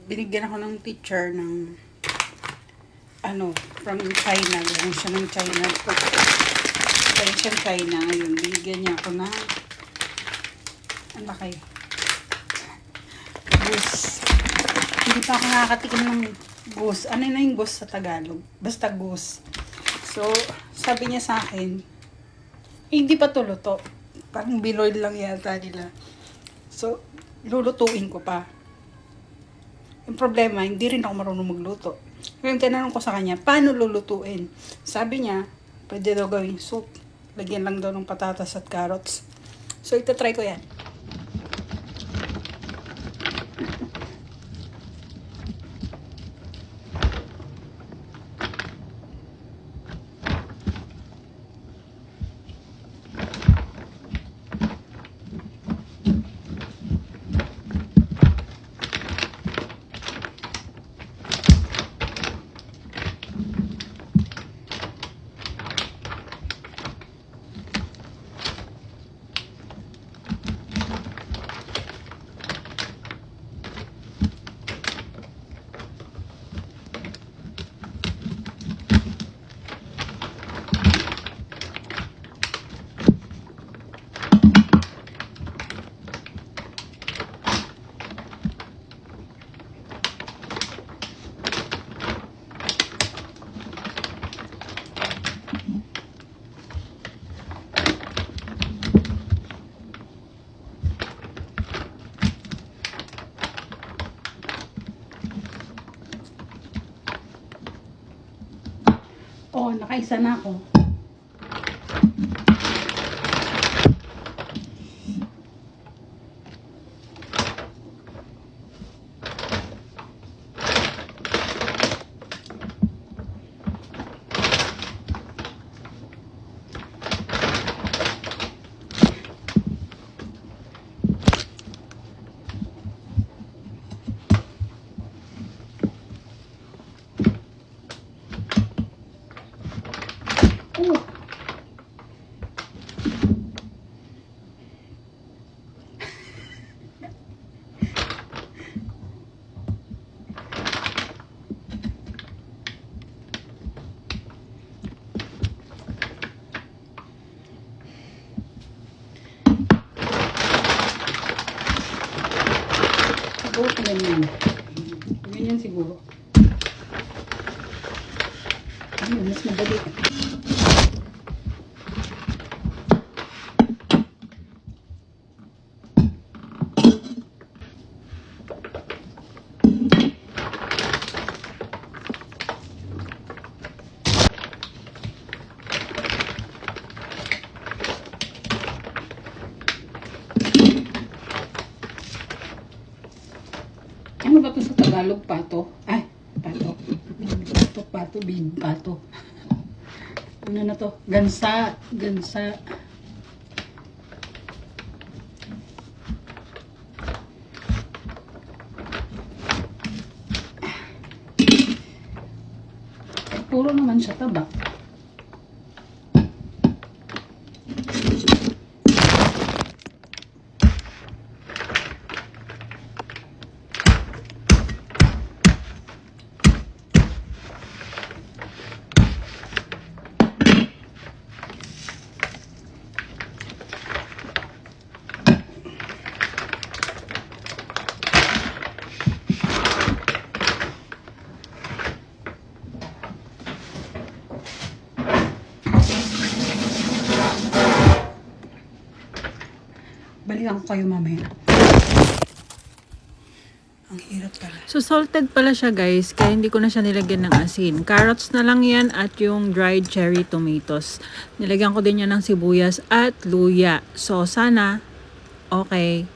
binigyan ako ng teacher ng from China. Galing siya ng China. Galing siya ng China. Ngayon, binigyan niya ako ng ang laki. Goose. Hindi pa ako nakakatikim ng goose. Ano na yung goose sa Tagalog? Basta goose. So, sabi niya sa akin, hindi pa to luto. Parang biloid lang yata nila. So, lulutuin ko pa. Yung problema, hindi rin ako marunong magluto. Ngayon, tinanong ko sa kanya, paano lulutuin? Sabi niya, pwede daw gawing soup. Lagyan lang daw ng patatas at carrots. So, itatry ko yan. Oh, nakaisa na ako. Siguro ganyan. Ganyan siguro. Ano, mas madali. Ano ba ito sa Tagalog? Pato? Ay, pato. Pato, big pato. Ano na to? Gansa. Gansa. Puro naman siya taba. Balikan ko kayo mamaya. Ang hirap pala. So, salted pala siya guys, kaya hindi ko na siya nilagyan ng asin. Carrots na lang yan at yung dried cherry tomatoes. Nilagyan ko din yan ng sibuyas at luya. So, sana, okay.